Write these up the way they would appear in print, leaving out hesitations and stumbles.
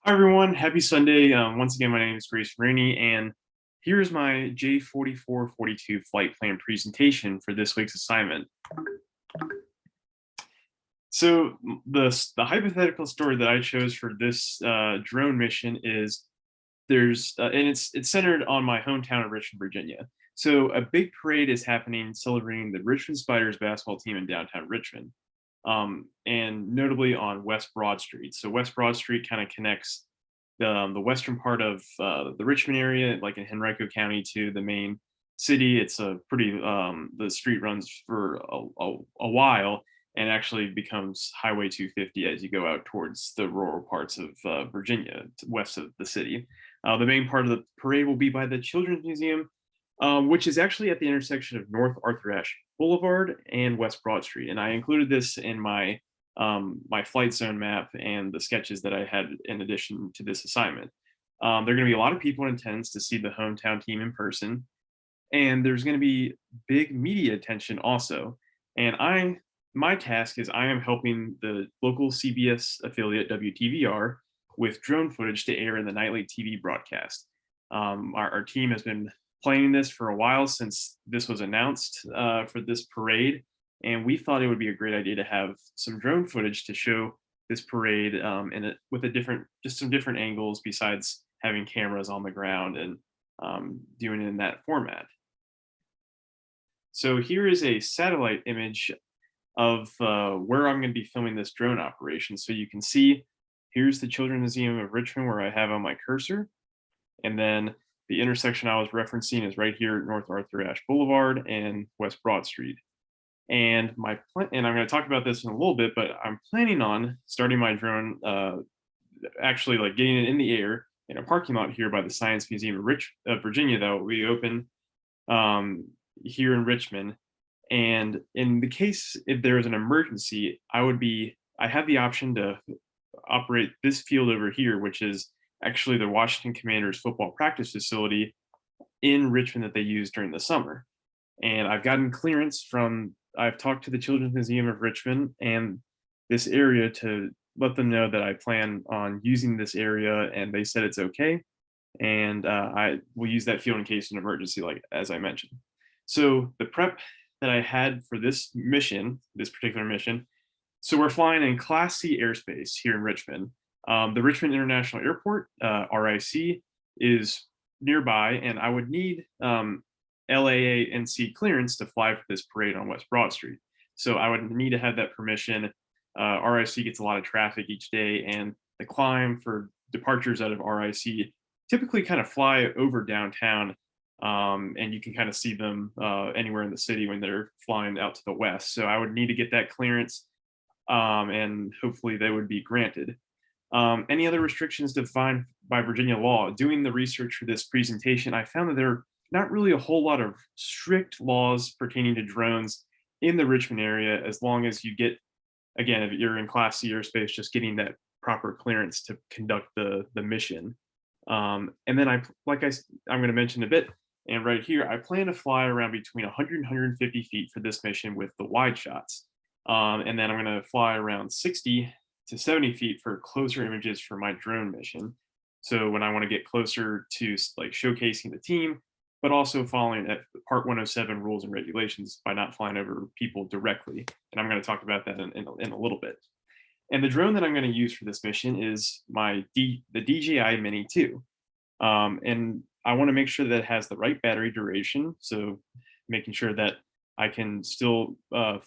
Hi everyone, happy Sunday. Once again, my name is Grace Rainey, and here's my J4442 flight plan presentation for this week's assignment. So the hypothetical story that I chose for this drone mission is and it's centered on my hometown of Richmond, Virginia. So a big parade is happening celebrating the Richmond Spiders basketball team in downtown Richmond, and notably on West Broad Street. So West Broad Street kind of connects the western part of the Richmond area, like in Henrico County, to the main city. It's a pretty the street runs for a while and actually becomes Highway 250 as you go out towards the rural parts of Virginia, west of the city. The main part of the parade will be by the Children's Museum, which is actually at the intersection of North Arthur Ashe Boulevard and West Broad Street. And I included this in my flight zone map and the sketches that I had in addition to this assignment. There are going to be a lot of people in attendance to see the hometown team in person, and there's going to be big media attention also. And my task is I am helping the local CBS affiliate WTVR with drone footage to air in the nightly TV broadcast. Our team has been planning this for a while since this was announced for this parade, and we thought it would be a great idea to have some drone footage to show this parade with just some different angles besides having cameras on the ground and doing it in that format. So here is a satellite image of where I'm going to be filming this drone operation. So you can see here's the Children's Museum of Richmond where I have on my cursor. And then the intersection I was referencing is right here at North Arthur Ashe Boulevard and West Broad Street. And I'm going to talk about this in a little bit, but I'm planning on starting my drone, actually like getting it in the air in a parking lot here by the Science Museum of Virginia that will be open here in Richmond. And in the case if there is an emergency, I have the option to operate this field over here, which is actually the Washington Commanders football practice facility in Richmond that they use during the summer. And I've talked to the Children's Museum of Richmond and this area to let them know that I plan on using this area, and they said it's okay. And I will use that field in case of an emergency, like as I mentioned. So the prep that I had for this particular mission, so we're flying in Class C airspace here in Richmond. The Richmond International Airport, RIC, is nearby, and I would need LAANC clearance to fly for this parade on West Broad Street. So I would need to have that permission. RIC gets a lot of traffic each day, and the climb for departures out of RIC typically kind of fly over downtown, and you can kind of see them anywhere in the city when they're flying out to the west. So I would need to get that clearance, and hopefully they would be granted. Any other restrictions defined by Virginia law? Doing the research for this presentation, I found that there are not really a whole lot of strict laws pertaining to drones in the Richmond area, as long as you get, again, if you're in Class C airspace, just getting that proper clearance to conduct the mission. And then I'm going to mention a bit, and right here, I plan to fly around between 100 and 150 feet for this mission with the wide shots. And then I'm going to fly around 60 to 70 feet for closer images for my drone mission. So when I want to get closer to like showcasing the team, but also following Part 107 rules and regulations by not flying over people directly. And I'm going to talk about that in a little bit. And the drone that I'm going to use for this mission is the DJI Mini 2. And I want to make sure that it has the right battery duration. So making sure that I can still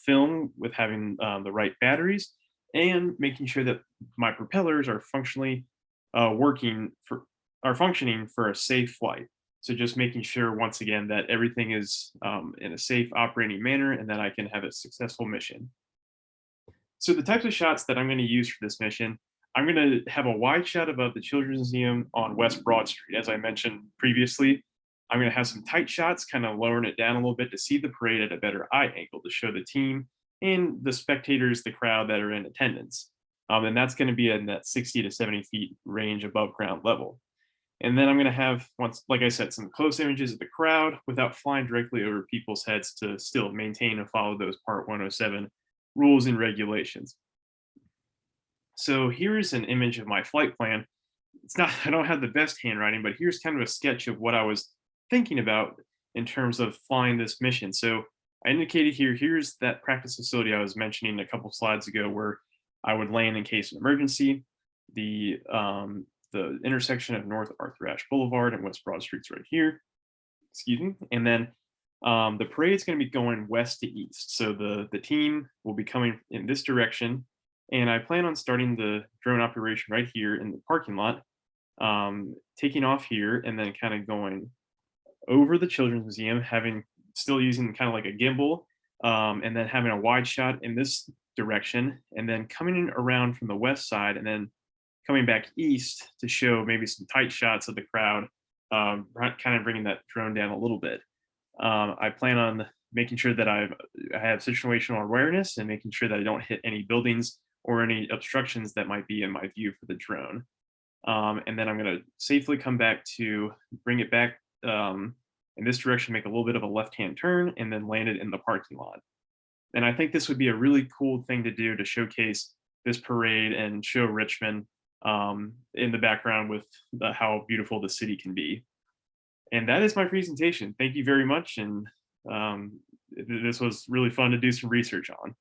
film with having the right batteries, and making sure that my propellers are functioning for a safe flight. So just making sure, once again, that everything is in a safe operating manner and that I can have a successful mission. So the types of shots that I'm going to use for this mission, I'm going to have a wide shot above the Children's Museum on West Broad Street. As I mentioned previously, I'm going to have some tight shots, kind of lowering it down a little bit to see the parade at a better eye angle to show the team and the spectators, the crowd that are in attendance. And that's going to be in that 60 to 70 feet range above ground level. And then I'm going to have, like I said, some close images of the crowd without flying directly over people's heads to still maintain and follow those Part 107 rules and regulations. So here's an image of my flight plan. it's not, I don't have the best handwriting, but here's kind of a sketch of what I was thinking about in terms of flying this mission. So I indicated here, here's that practice facility I was mentioning a couple slides ago where I would land in case of emergency. The intersection of North Arthur Ashe Boulevard and West Broad Street's right here. Excuse me. And then the parade's going to be going west to east. So the team will be coming in this direction. And I plan on starting the drone operation right here in the parking lot, taking off here and then kind of going over the Children's Museum, having still using kind of like a gimbal, and then having a wide shot in this direction, and then coming in around from the west side, and then coming back east to show maybe some tight shots of the crowd, kind of bringing that drone down a little bit. I plan on making sure that I have situational awareness and making sure that I don't hit any buildings or any obstructions that might be in my view for the drone. And then I'm going to safely come back to bring it back in this direction, make a little bit of a left-hand turn, and then land it in the parking lot. And I think this would be a really cool thing to do to showcase this parade and show Richmond in the background with how beautiful the city can be. And that is my presentation. Thank you very much. And this was really fun to do some research on.